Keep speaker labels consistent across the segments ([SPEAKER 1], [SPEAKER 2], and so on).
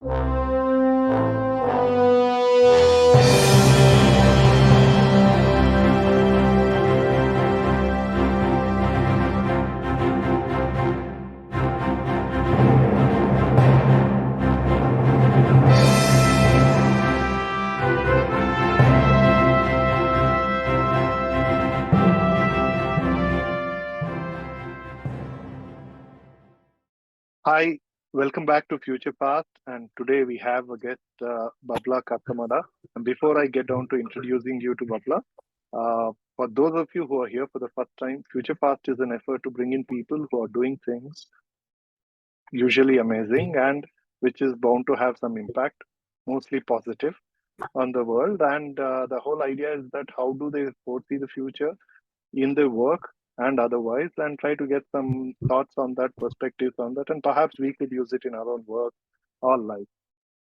[SPEAKER 1] Hi, welcome back to FutureFast, and today we have a guest, Babla Karthamada. And before I get down to introducing you to Babla, for those of you who are here for the first time, FutureFast is an effort to bring in people who are doing things usually amazing and which is bound to have some impact, mostly positive, on the world. And the whole idea is that how do they foresee the future in their work and otherwise, and try to get some thoughts on that, perspectives on that, and perhaps we could use it in our own work or life.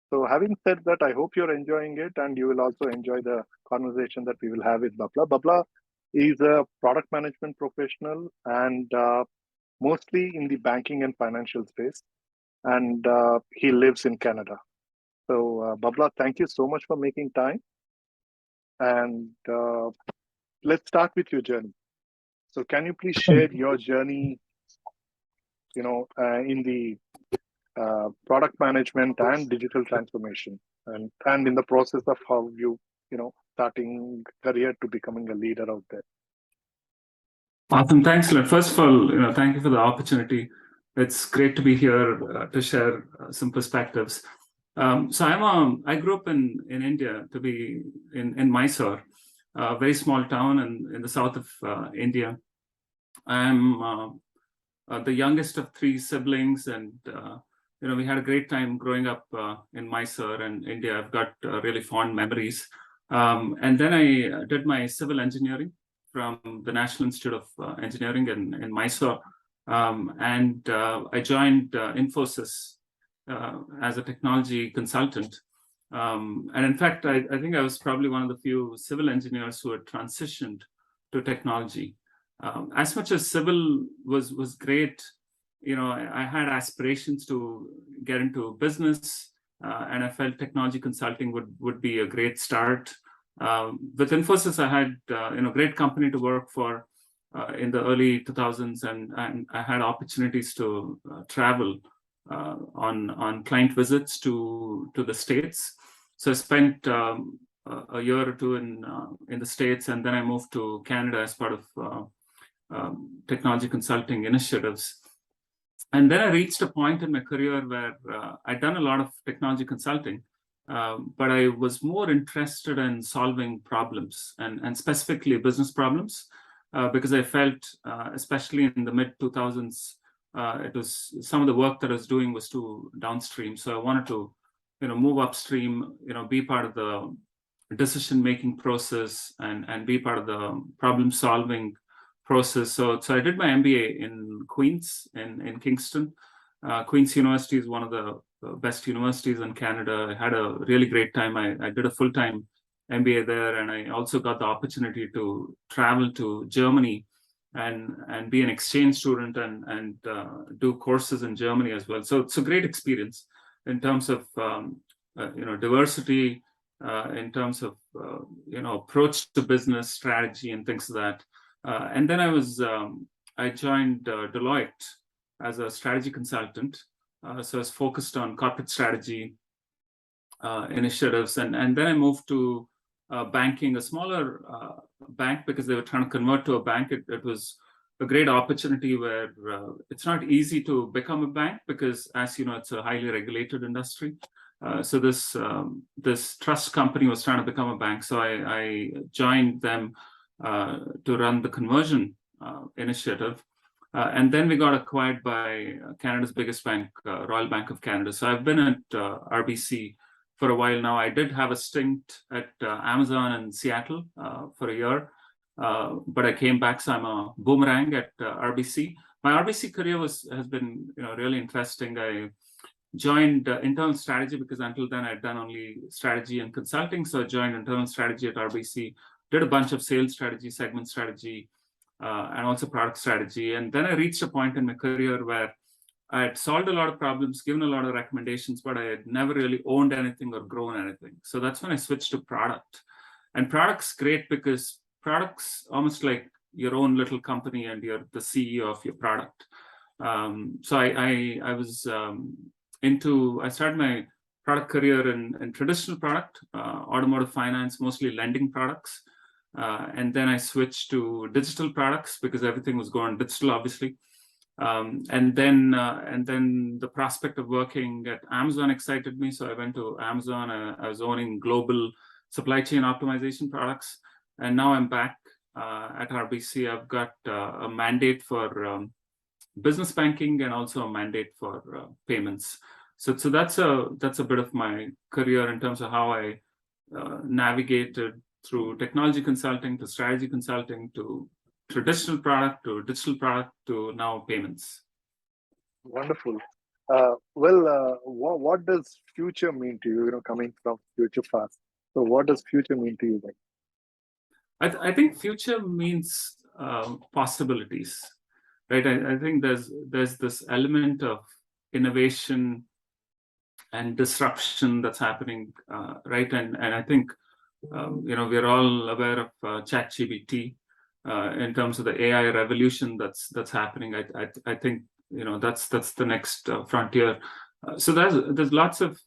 [SPEAKER 1] So, having said that, I hope you're enjoying it, and you will also enjoy the conversation that we will have with Babla. Babla is a product management professional and mostly in the banking and financial space, and he lives in Canada. So, Babla, thank you so much for making time, and let's start with your journey. So can you please share your journey, in the product management and digital transformation, and in the process of how starting career to becoming a leader out there?
[SPEAKER 2] Awesome. Thanks, Lynn. First of all, thank you for the opportunity. It's great to be here to share some perspectives. So I grew up in India, to be in Mysore, a very small town in the south of India. I'm the youngest of three siblings, and we had a great time growing up in Mysore and India. I've got really fond memories. And then I did my civil engineering from the National Institute of Engineering in Mysore, and I joined Infosys as a technology consultant. And in fact, I think I was probably one of the few civil engineers who had transitioned to technology. As much as civil was great, I had aspirations to get into business, and I felt technology consulting would be a great start. With Infosys, I had great company to work for in the early 2000s, and I had opportunities to travel on client visits to the States. So I spent a year or two in the States, and then I moved to Canada as part of technology consulting initiatives. And then I reached a point in my career where I'd done a lot of technology consulting, but I was more interested in solving problems and specifically business problems, because I felt, especially in the mid 2000s, it was some of the work that I was doing was too downstream. So I wanted to, move upstream, be part of the decision-making process and be part of the problem-solving process. So I did my MBA in Queens, in Kingston. Queen's University is one of the best universities in Canada. I had a really great time. I did a full-time MBA there, and I also got the opportunity to travel to Germany and be an exchange student and do courses in Germany as well. So it's a great experience in terms of diversity, in terms of approach to business strategy and things like that. And then I joined Deloitte as a strategy consultant. So I was focused on corporate strategy initiatives. And then I moved to banking, a smaller bank, because they were trying to convert to a bank. It was a great opportunity where it's not easy to become a bank because, as you know, it's a highly regulated industry. So this trust company was trying to become a bank. So I joined them to run the conversion initiative. And then we got acquired by Canada's biggest bank, Royal Bank of Canada. So I've been at RBC for a while now. I did have a stint at Amazon in Seattle for a year, but I came back, so I'm a boomerang at RBC. My RBC career has been really interesting. I joined internal strategy because until then I'd done only strategy and consulting. So I joined internal strategy at RBC, did a bunch of sales strategy, segment strategy, and also product strategy. And then I reached a point in my career where I had solved a lot of problems, given a lot of recommendations, but I had never really owned anything or grown anything. So that's when I switched to product. And product's great because product's almost like your own little company and you're the CEO of your product. So I was I started my product career in traditional product, automotive finance, mostly lending products. And then I switched to digital products because everything was going digital, obviously. And then the prospect of working at Amazon excited me. So I went to Amazon. I was owning global supply chain optimization products. And now I'm back at RBC. I've got a mandate for business banking and also a mandate for payments. So that's a bit of my career in terms of how I navigated through technology consulting to strategy consulting to traditional product to digital product to now payments.
[SPEAKER 1] Wonderful. What does future mean to you? You know, coming from FutureFast. So, what does future mean to you?
[SPEAKER 2] I think future means possibilities, right? I think there's this element of innovation and disruption that's happening, right? And I think we're all aware of ChatGPT in terms of the AI revolution that's happening. I think that's the next frontier. So there's lots of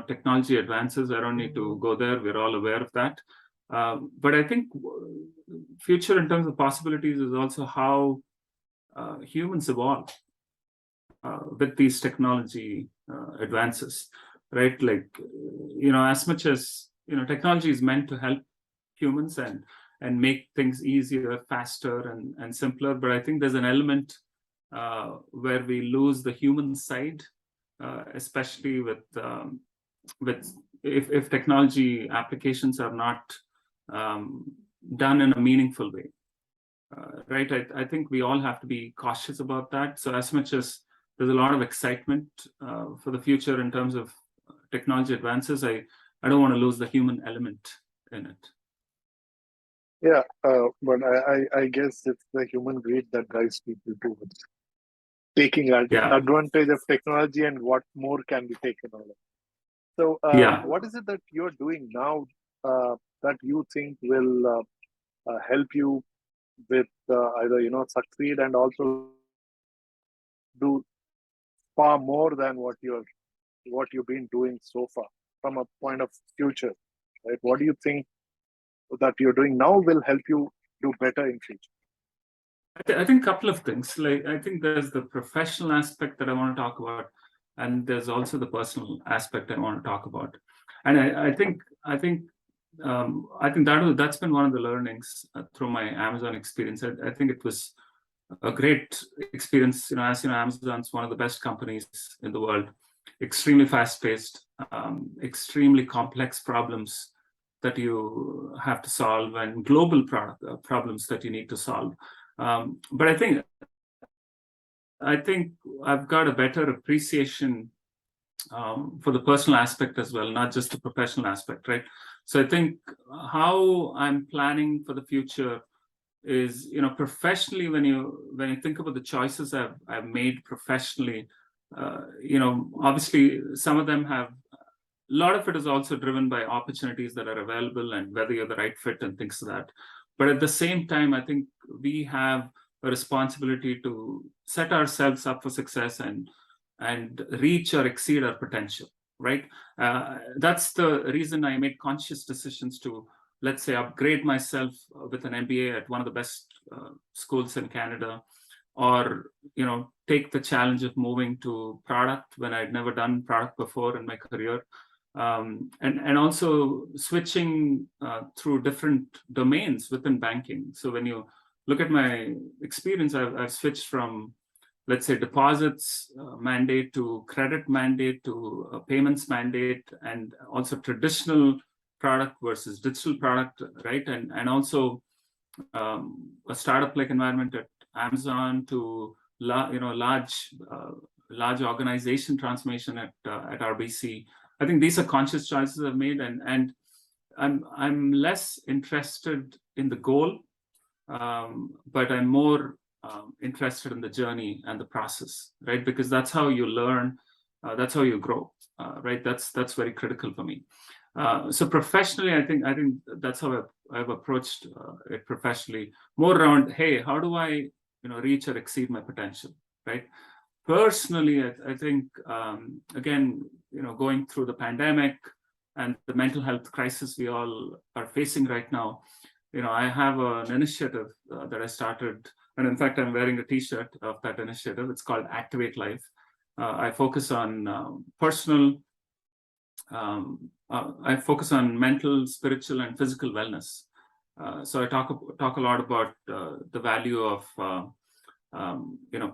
[SPEAKER 2] technology advances. I don't need to go there. We're all aware of that. But I think future in terms of possibilities is also how humans evolve with these technology advances, right? Like, as much as, technology is meant to help humans and make things easier, faster, and simpler. But I think there's an element where we lose the human side, especially with if technology applications are not done in a meaningful way, right? I think we all have to be cautious about that. So as much as there's a lot of excitement for the future in terms of technology advances, I don't want to lose the human element in it.
[SPEAKER 1] Yeah, but I guess it's the human greed that drives people towards taking advantage of technology and what more can be taken on it. So, what is it that you're doing now that you think will help you with either succeed and also do far more than what you've been doing so far from a point of future, right? What do you think that you're doing now will help you do better in future?
[SPEAKER 2] I think a couple of things. Like, I think there's the professional aspect that I want to talk about, and there's also the personal aspect I want to talk about. And I think that's been one of the learnings through my Amazon experience. I think it was a great experience. As you know, Amazon's one of the best companies in the world. Extremely fast-paced, extremely complex problems that you have to solve, and global problems that you need to solve. But I think I've got a better appreciation for the personal aspect as well, not just the professional aspect, right? So I think how I'm planning for the future is, professionally, when you think about the choices I've made professionally, obviously some of them have. A lot of it is also driven by opportunities that are available and whether you're the right fit and things like that. But at the same time, I think we have a responsibility to set ourselves up for success and reach or exceed our potential, right? That's the reason I made conscious decisions to, let's say, upgrade myself with an MBA at one of the best schools in Canada, or take the challenge of moving to product when I'd never done product before in my career. And also switching through different domains within banking. So when you look at my experience, I've switched from, let's say, deposits mandate to credit mandate to payments mandate, and also traditional product versus digital product, right? And also a startup-like environment at Amazon to large organization transformation at RBC. I think these are conscious choices I've made, and I'm less interested in the goal, but I'm more interested in the journey and the process, right? Because that's how you learn, that's how you grow, right? That's very critical for me. So professionally, I think that's how I've approached it professionally, more around, hey, how do I reach or exceed my potential, right? Personally, I think again, going through the pandemic and the mental health crisis we all are facing right now, I have an initiative that I started, and in fact, I'm wearing a T-shirt of that initiative. It's called Activate Life. I focus on I focus on mental, spiritual, and physical wellness. So I talk a lot about the value of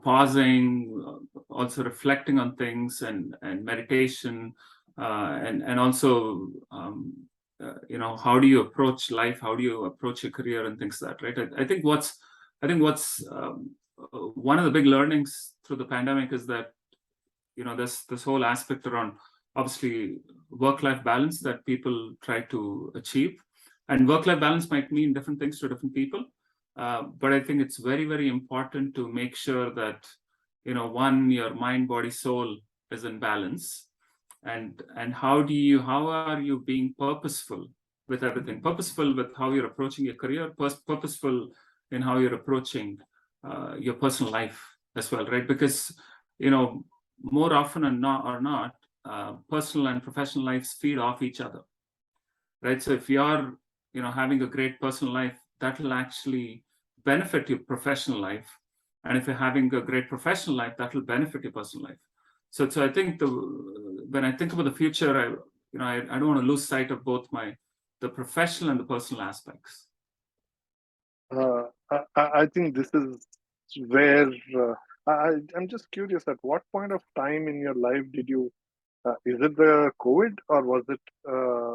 [SPEAKER 2] pausing, also reflecting on things, and meditation, and also how do you approach life, how do you approach your career, and things like that, right? I think what's one of the big learnings through the pandemic is that this whole aspect around, obviously, work-life balance that people try to achieve, and work-life balance might mean different things to different people. But I think it's very, very important to make sure that, one, your mind, body, soul is in balance. And how are you being purposeful with everything? Purposeful with how you're approaching your career, purposeful in how you're approaching your personal life as well, right? Because, more often or not, personal and professional lives feed off each other, right? So if you're, having a great personal life, that will actually benefit your professional life. And if you're having a great professional life, that will benefit your personal life. So I think when I think about the future, I don't want to lose sight of both the professional and the personal aspects.
[SPEAKER 1] I think this is where I'm just curious, at what point of time in your life did you, is it the COVID, or was it,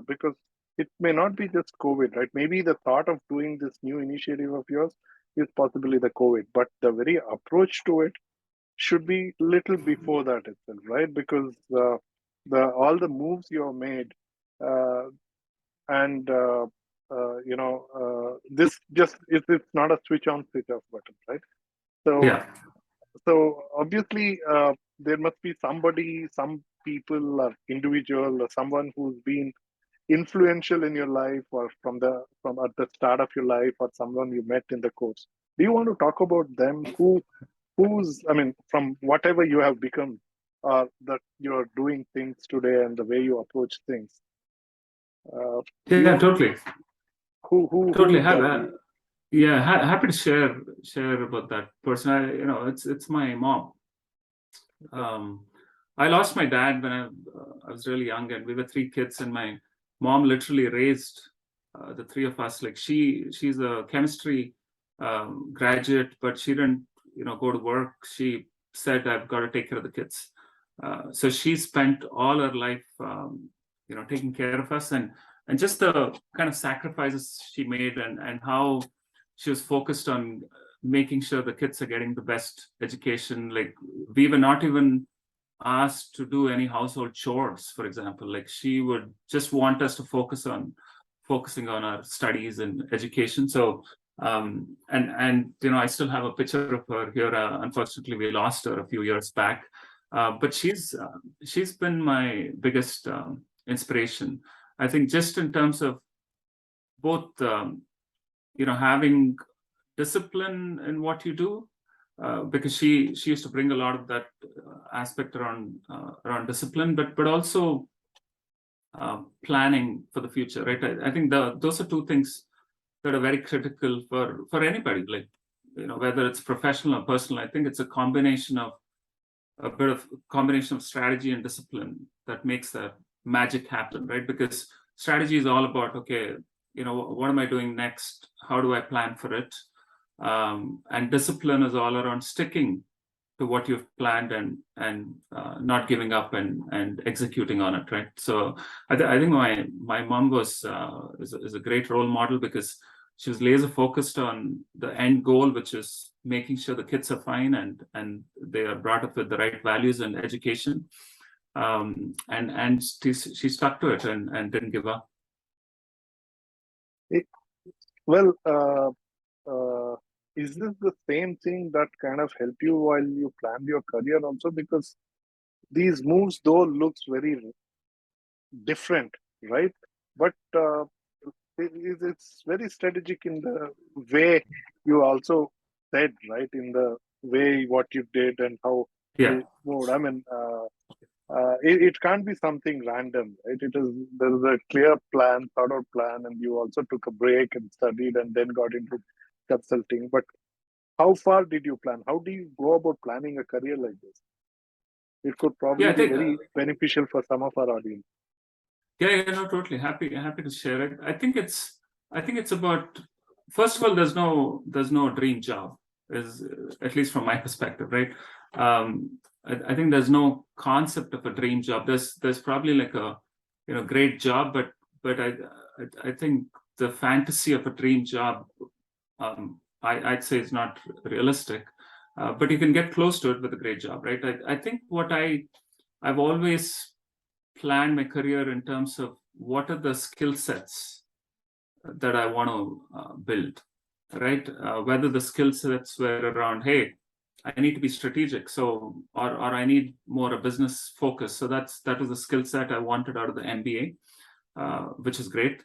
[SPEAKER 1] because it may not be just COVID, right? Maybe the thought of doing this new initiative of yours is possibly the COVID, but the very approach to it should be little before that itself, right? Because all the moves you have made, and this just it's not a switch on, switch off button, right? So
[SPEAKER 2] Yeah.
[SPEAKER 1] so obviously there must be somebody, some people or individual or someone who's been influential in your life, or from at the start of your life, or someone you met in the course. Do you want to talk about them? Who's, I mean, from whatever you have become, that you're doing things today and the way you approach things?
[SPEAKER 2] Yeah, totally.
[SPEAKER 1] Who
[SPEAKER 2] Totally.
[SPEAKER 1] would that be?
[SPEAKER 2] Happy to share about that person. It's my mom. I lost my dad when I was really young, and we were 3 kids, and my mom literally raised the 3 of us. Like she's a chemistry graduate, but she didn't go to work. She said, I've got to take care of the kids. So she spent all her life taking care of us, and just the kind of sacrifices she made, and how she was focused on making sure the kids are getting the best education. Like, we were not even asked to do any household chores, for example. Like, she would just want us to focusing on our studies and education. So and I still have a picture of her here. Unfortunately, we lost her a few years back, but she's been my biggest inspiration, I think, just in terms of both having discipline in what you do, because she used to bring a lot of that aspect around discipline, but also planning for the future, right? I think those are 2 things that are very critical for anybody, like, whether it's professional or personal. I think it's a combination of strategy and discipline that makes that magic happen, right? Because strategy is all about, okay, what am I doing next? How do I plan for it? And discipline is all around sticking to what you've planned, and not giving up, and executing on it, right? So I think my mom is a great role model, because she was laser focused on the end goal, which is making sure the kids are fine, and they are brought up with the right values and education. And she stuck to it, and didn't give up.
[SPEAKER 1] Well, is this the same thing that kind of helped you while you planned your career also? Because these moves though looks very different, right? But it's very strategic in the way you also said, right? In the way what you did and how
[SPEAKER 2] Yeah.
[SPEAKER 1] you moved. I mean, it can't be something random, right? There is a clear plan, thought out plan, and you also took a break and studied and then got into consulting. But how far did you plan? How do you go about planning a career like this? It could
[SPEAKER 2] Yeah,
[SPEAKER 1] probably
[SPEAKER 2] I
[SPEAKER 1] be
[SPEAKER 2] think
[SPEAKER 1] very beneficial for some of our audience.
[SPEAKER 2] yeah, no, totally happy to share it. I think it's about, first of all, there's no dream job, is at least from my perspective, right? I think there's no concept of a dream job. There's probably like a great job, but I think the fantasy of a dream job, I'd say is not realistic. But you can get close to it with a great job, right? I think I've always plan my career in terms of what are the skill sets that I want to build, right? Whether the skill sets were around, hey, I need to be strategic, so or I need more a business focus. So that was the skill set I wanted out of the MBA, which is great.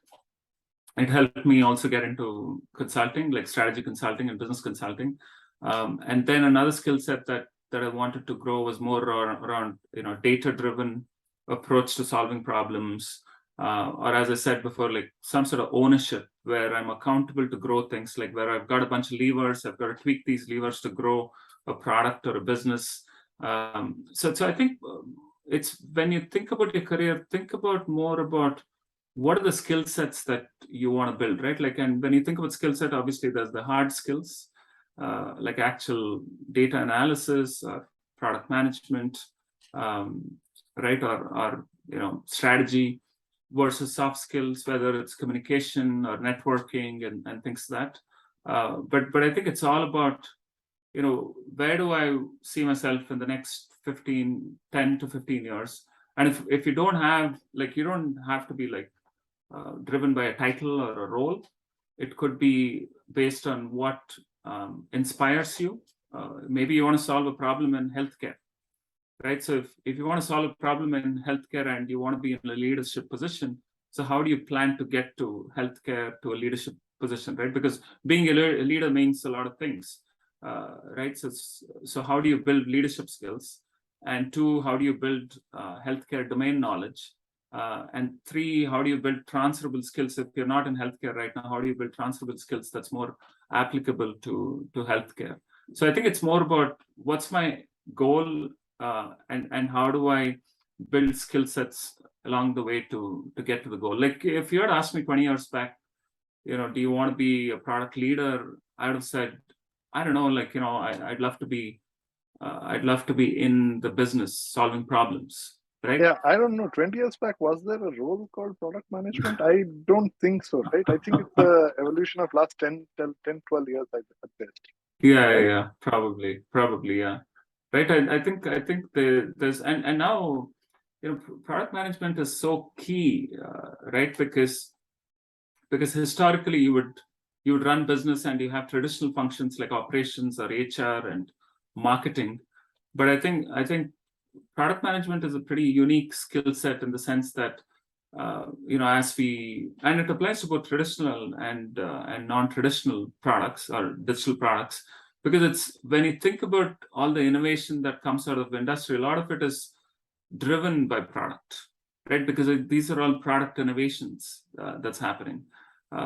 [SPEAKER 2] It helped me also get into consulting, like strategy consulting and business consulting. And then another skill set that I wanted to grow was more around data-driven approach to solving problems, or as I said before, like some sort of ownership where I'm accountable to grow things, like where I've got a bunch of levers, I've got to tweak these levers to grow a product or a business. So I think it's, when you think about your career, think about more about what are the skill sets that you want to build, right? Like, and when you think about skill set, obviously there's the hard skills, like actual data analysis or product management, right? Or strategy, versus soft skills, whether it's communication or networking and things like that. But I think it's all about, where do I see myself in the next 10 to 15 years? And if you don't have, like, you don't have to be like driven by a title or a role. It could be based on what inspires you. Maybe you want to solve a problem in healthcare, right? So if you want to solve a problem in healthcare and you want to be in a leadership position, so how do you plan to get to healthcare, to a leadership position, right? Because being a leader means a lot of things, right? So how do you build leadership skills? And two, how do you build healthcare domain knowledge? And three, how do you build transferable skills? If you're not in healthcare right now, how do you build transferable skills that's more applicable to healthcare? So I think it's more about what's my goal, and how do I build skill sets along the way to get to the goal. Like if you had asked me 20 years back, do you want to be a product leader? I would have said, I don't know, like, I'd love to be in the business solving problems, right?
[SPEAKER 1] Yeah, I don't know. 20 years back, was there a role called product management? I don't think so, right? I think it's the evolution of last 12 years at best. Right?
[SPEAKER 2] Yeah, probably, yeah. Right. I think there's and now, product management is so key, right? Because historically you would run business and you have traditional functions like operations or HR and marketing. But I think product management is a pretty unique skill set in the sense that, and it applies to both traditional and non-traditional products or digital products, because it's, when you think about all the innovation that comes out of the industry, a lot of it is driven by product, right? Because these are all product innovations that's happening.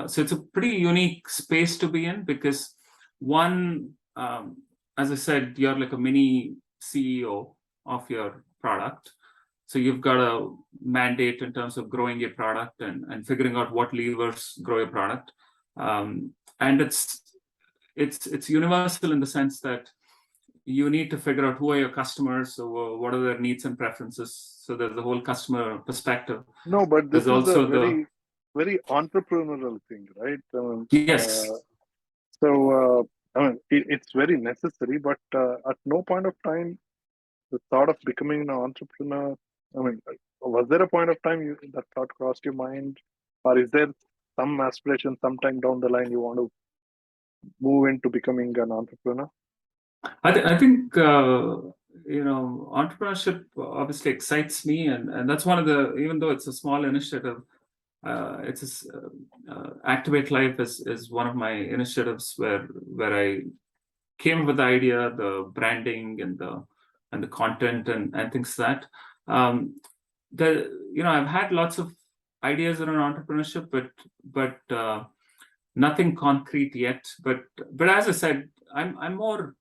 [SPEAKER 2] So it's a pretty unique space to be in, because one, as I said, you're like a mini CEO of your product. So you've got a mandate in terms of growing your product and figuring out what levers grow your product. And it's universal in the sense that you need to figure out who are your customers, so what are their needs and preferences. So there's the whole customer perspective.
[SPEAKER 1] No, but this
[SPEAKER 2] There's
[SPEAKER 1] is a
[SPEAKER 2] also
[SPEAKER 1] very, very entrepreneurial thing, right?
[SPEAKER 2] Yes.
[SPEAKER 1] I mean, it's very necessary, but at no point of time the thought of becoming an entrepreneur. I mean, was there a point of time that thought crossed your mind, or is there some aspiration sometime down the line you want to move into becoming an entrepreneur?
[SPEAKER 2] I think entrepreneurship obviously excites me, and that's one of the, even though it's a small initiative, Activate Life is one of my initiatives where I came up with the idea, the branding, and the content and things like that. I've had lots of ideas around entrepreneurship, but nothing concrete yet. But as I said, I'm more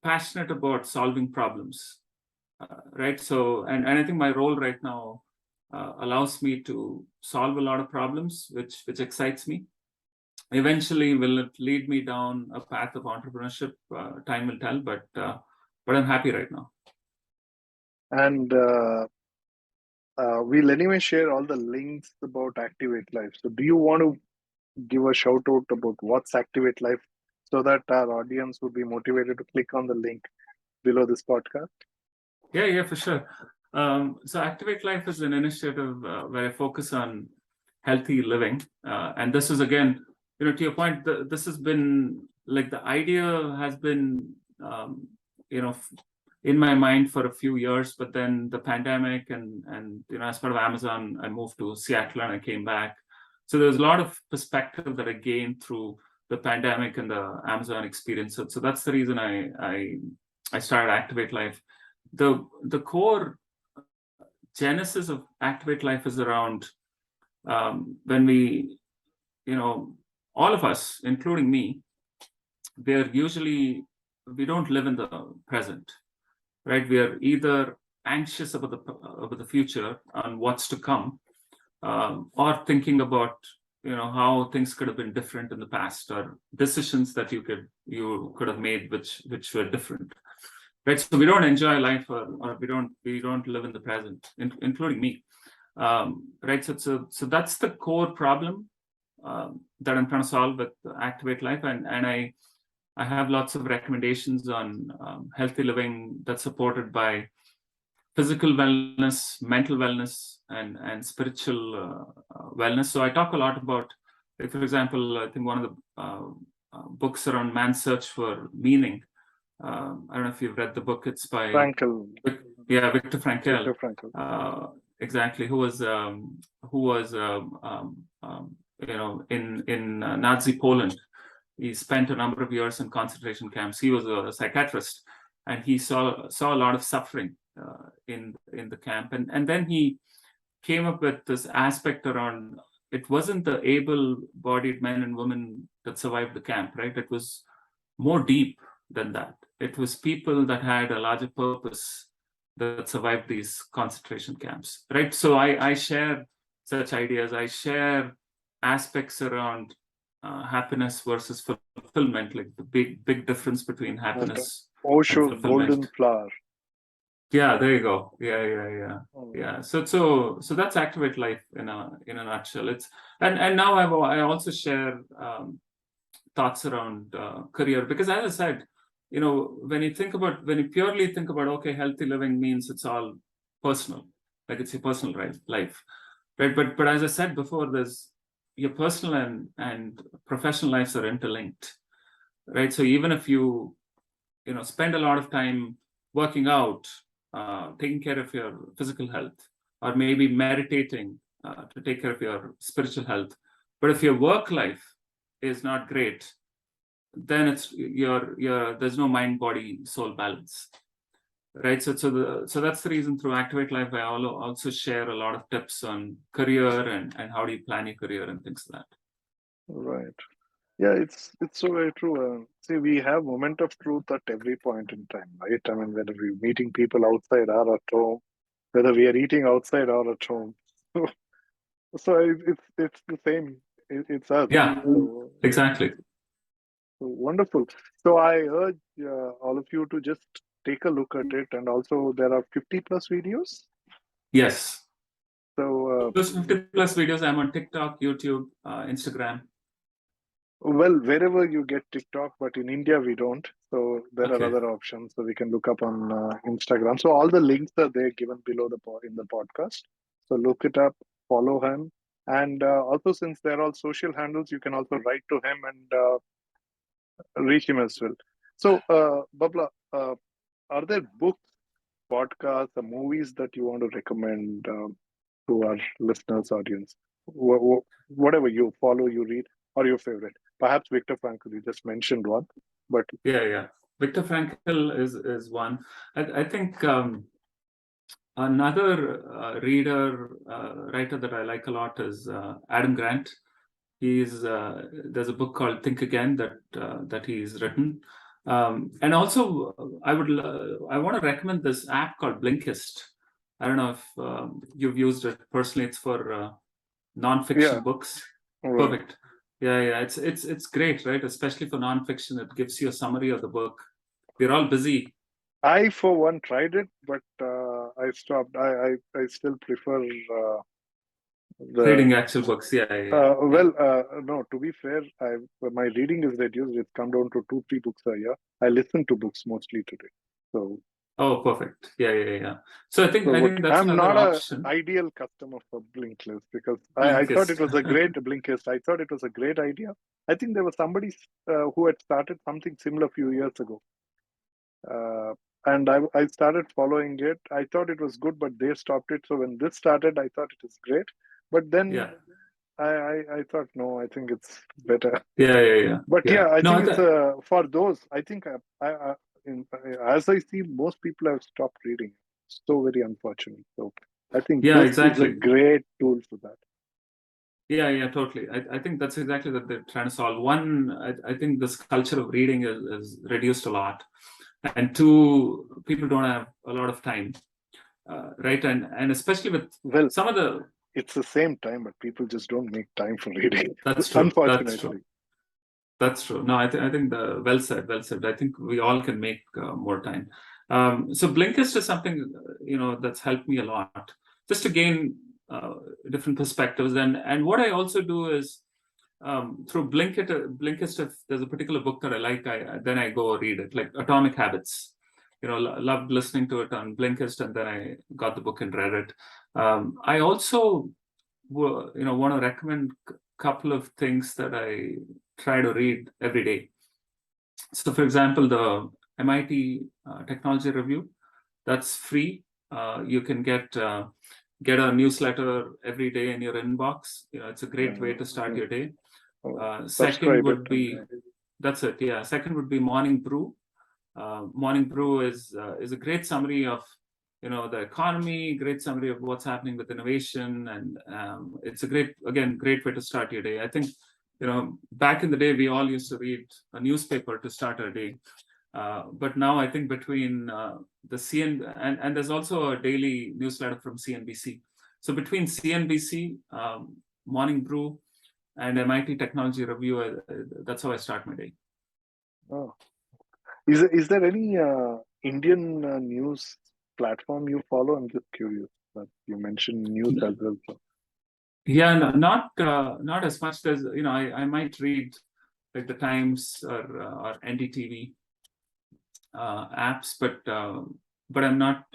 [SPEAKER 2] passionate about solving problems, right? So, and I think my role right now allows me to solve a lot of problems, which excites me. Eventually, will it lead me down a path of entrepreneurship? Time will tell, but I'm happy right now.
[SPEAKER 1] And we'll anyway share all the links about Activate Life. So do you want to give a shout out about what's Activate Life so that our audience would be motivated to click on the link below this podcast?
[SPEAKER 2] Yeah, for sure. So Activate Life is an initiative where I focus on healthy living. And this is, again, to your point, this has been like, the idea has been, in my mind for a few years, but then the pandemic and as part of Amazon, I moved to Seattle and I came back. So there's a lot of perspective that I gained through the pandemic and the Amazon experience. So that's the reason I started Activate Life. The core genesis of Activate Life is around when we, all of us, including me, we don't live in the present, right? We are either anxious about the future and what's to come, or thinking about how things could have been different in the past, or decisions that you could have made which were different, right? So we don't enjoy life, or we don't live in the present, including me, right? So that's the core problem that I'm trying to solve with Activate Life, and I have lots of recommendations on healthy living that's supported by physical wellness, mental wellness, and spiritual wellness. So I talk a lot about, like, for example, I think one of the books around man's search for meaning. I don't know if you've read the book. It's by
[SPEAKER 1] Frankl.
[SPEAKER 2] Viktor Frankl.
[SPEAKER 1] Viktor Frankl.
[SPEAKER 2] Exactly. Who was in Nazi Poland. He spent a number of years in concentration camps. He was a psychiatrist, and he saw a lot of suffering in the camp. And then he came up with this aspect around, it wasn't the able-bodied men and women that survived the camp, right? It was more deep than that. It was people that had a larger purpose that survived these concentration camps, right? So I share such ideas. I share aspects around happiness versus fulfillment, like the big difference between happiness and fulfillment.
[SPEAKER 1] Golden flower.
[SPEAKER 2] Yeah, there you go. Yeah. So that's Activate Life in a nutshell. And now I also share thoughts around career, because, as I said, when you purely think about, okay, healthy living means it's all personal, like it's your personal life, right? But as I said before, there's your personal and professional lives are interlinked, right? So even if you spend a lot of time working out, taking care of your physical health, or maybe meditating to take care of your spiritual health, but if your work life is not great, then it's there's no mind, body, soul balance, right? So that's the reason through Activate Life I also share a lot of tips on career and how do you plan your career and things like that.
[SPEAKER 1] Right. Yeah, it's so very true. See, we have moment of truth at every point in time, right? I mean, whether we're meeting people outside or at home, whether we are eating outside or at home. So it's the same. It's us.
[SPEAKER 2] Yeah,
[SPEAKER 1] So,
[SPEAKER 2] exactly.
[SPEAKER 1] so wonderful. So I urge all of you to just take a look at it, and also there are 50 plus videos.
[SPEAKER 2] Yes.
[SPEAKER 1] So
[SPEAKER 2] those 50 plus videos, I'm on TikTok, YouTube, Instagram.
[SPEAKER 1] Well, wherever you get TikTok, but in India we don't. So there are other options. So we can look up on Instagram. So all the links are there given below in the podcast. So look it up, follow him, and also since they're all social handles, you can also write to him and reach him as well. So, Babla, are there books, podcasts, or movies that you want to recommend to our listeners, audience? Whatever you follow, you read, or your favorite. Perhaps Viktor Frankl, you just mentioned one, but
[SPEAKER 2] Yeah. Viktor Frankl is one. I think another writer that I like a lot is Adam Grant. There's a book called Think Again that he's written, and also I want to recommend this app called Blinkist. I don't know if you've used it personally. It's for nonfiction
[SPEAKER 1] yeah,
[SPEAKER 2] books.
[SPEAKER 1] right.
[SPEAKER 2] Perfect. Yeah. It's great, right? Especially for nonfiction, it gives you a summary of the book. We're all busy.
[SPEAKER 1] I, for one, tried it, but I stopped. I still prefer the.
[SPEAKER 2] Reading actual books. Yeah.
[SPEAKER 1] Well, no. To be fair, my reading is reduced. It's come down to 2, 3 books a year. I listen to books mostly today. So,
[SPEAKER 2] Oh, perfect. Yeah. So I
[SPEAKER 1] so
[SPEAKER 2] think that's
[SPEAKER 1] I'm
[SPEAKER 2] another
[SPEAKER 1] not a
[SPEAKER 2] option.
[SPEAKER 1] ideal customer for Blinkist because I thought it
[SPEAKER 2] Blinkist.
[SPEAKER 1] was a great Blinkist. I thought it was a great idea. I think there was somebody who had started something similar a few years ago. And I started following it. I thought it was good, but they stopped it. So when this started, I thought it was great. But then
[SPEAKER 2] Yeah.
[SPEAKER 1] I thought, no, I think it's better.
[SPEAKER 2] Yeah.
[SPEAKER 1] But yeah, I
[SPEAKER 2] No,
[SPEAKER 1] think it's for those. I think as I see, most people have stopped reading. So very unfortunate. So I think
[SPEAKER 2] yeah,
[SPEAKER 1] this is a
[SPEAKER 2] exactly.
[SPEAKER 1] great tool for that.
[SPEAKER 2] Yeah, totally. I think that's exactly what they're trying to solve. One, I think this culture of reading is reduced a lot, and two, people don't have a lot of time, right? And especially with
[SPEAKER 1] Well,
[SPEAKER 2] some of the
[SPEAKER 1] it's the same time, but people just don't make time for reading.
[SPEAKER 2] that's true.
[SPEAKER 1] Unfortunately.
[SPEAKER 2] That's true. No, I think the well said. I think we all can make more time. So Blinkist is something that's helped me a lot, just to gain different perspectives. And what I also do is through Blinkist, if there's a particular book that I like, then I go read it, like Atomic Habits. Loved listening to it on Blinkist, and then I got the book and read it. I also want to recommend a couple of things that I try to read every day. So, for example, the MIT Technology Review, that's free. You can get a newsletter every day in your inbox. It's a great way to start your day. Second would be that's it. Yeah. Second would be Morning Brew. Morning Brew is a great summary of the economy, great summary of what's happening with innovation, and it's a great way to start your day. I think back in the day we all used to read a newspaper to start our day, but now I think between the CN and there's also a daily newsletter from CNBC. So between CNBC, Morning Brew, and MIT Technology Review, that's how I start my day.
[SPEAKER 1] Oh. Is there any Indian news platform you follow? I'm just curious. But you mentioned news as well. So.
[SPEAKER 2] Yeah, no, not as much as I might read like the Times or NDTV apps, but I'm not.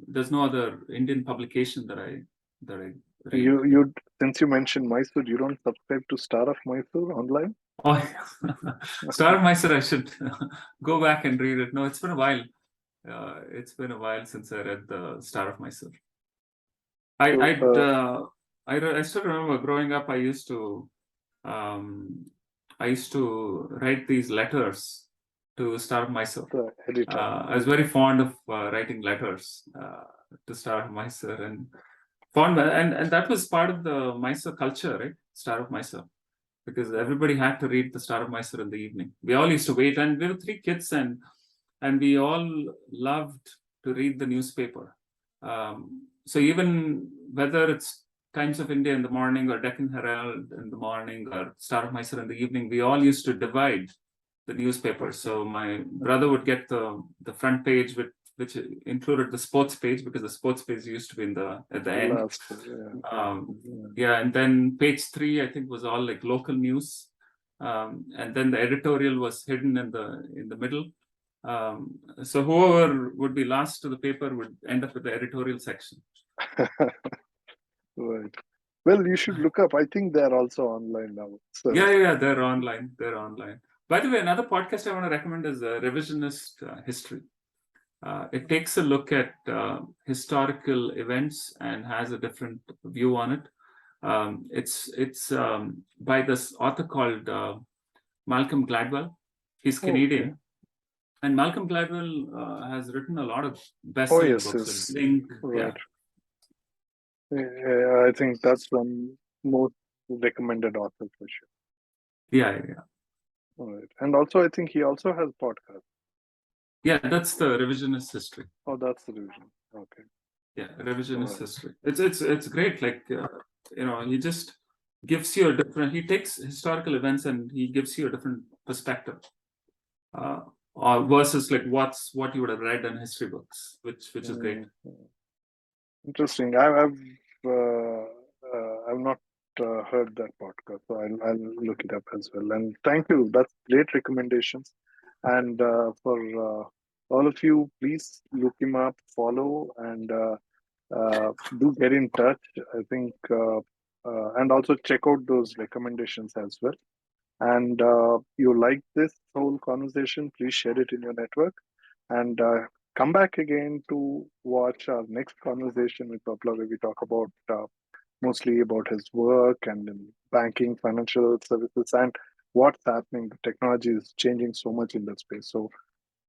[SPEAKER 2] There's no other Indian publication that I read.
[SPEAKER 1] You since you mentioned Mysore, you don't subscribe to Star of Mysore online?
[SPEAKER 2] Oh, Star of Mysore, I should go back and read it. No, it's been a while. It's been a while since I read the Star of Mysore. I still remember growing up. I used to write these letters to Star of Mysore. I was very fond of writing letters to Star of Mysore, and that was part of the Mysore culture, right? Star of Mysore, because everybody had to read the Star of Mysore in the evening. We all used to wait, and we were 3 kids, and we all loved to read the newspaper. So even whether it's Times of India in the morning or Deccan Herald in the morning or Star of Mysore in the evening, we all used to divide the newspaper. So my brother would get the front page, which included the sports page, because the sports page used to be at the end.
[SPEAKER 1] Last,
[SPEAKER 2] and then page 3, I think, was all like local news, and then the editorial was hidden in the middle. So whoever would be last to the paper would end up with the editorial section.
[SPEAKER 1] Right. Well, you should look up. I think they're also online now. So.
[SPEAKER 2] Yeah, they're online. By the way, another podcast I want to recommend is Revisionist History. It takes a look at historical events and has a different view on it. It's by this author called Malcolm Gladwell. He's Canadian.
[SPEAKER 1] Okay.
[SPEAKER 2] And Malcolm Gladwell has written a lot of best-selling books.
[SPEAKER 1] Yes.
[SPEAKER 2] Think,
[SPEAKER 1] Right. I think that's one most recommended author for sure.
[SPEAKER 2] Yeah.
[SPEAKER 1] All right. And also, I think he also has podcasts.
[SPEAKER 2] Yeah, that's the Revisionist History.
[SPEAKER 1] Oh, that's the revision. Okay.
[SPEAKER 2] Yeah, Revisionist History. It's great. Like he just gives you a different. He takes historical events and he gives you a different perspective. Or versus like what you would have read in history books, which is great.
[SPEAKER 1] Interesting. I've not heard that podcast, so I'll look it up as well. And thank you. That's great recommendations. And for all of you, please look him up, follow, and do get in touch. I think, and also check out those recommendations as well. And you like this whole conversation, please share it in your network, and come back again to watch our next conversation with Babla, where we talk about mostly about his work and in banking, financial services, and what's happening. The technology is changing so much in that space. So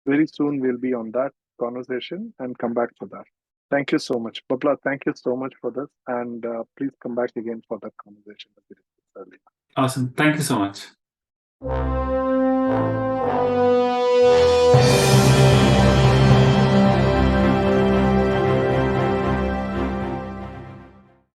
[SPEAKER 1] very soon we'll be on that conversation and come back for that. Thank you so much. Babla, thank you so much for this. And please come back again for that conversation.
[SPEAKER 2] Awesome. Thank you so much.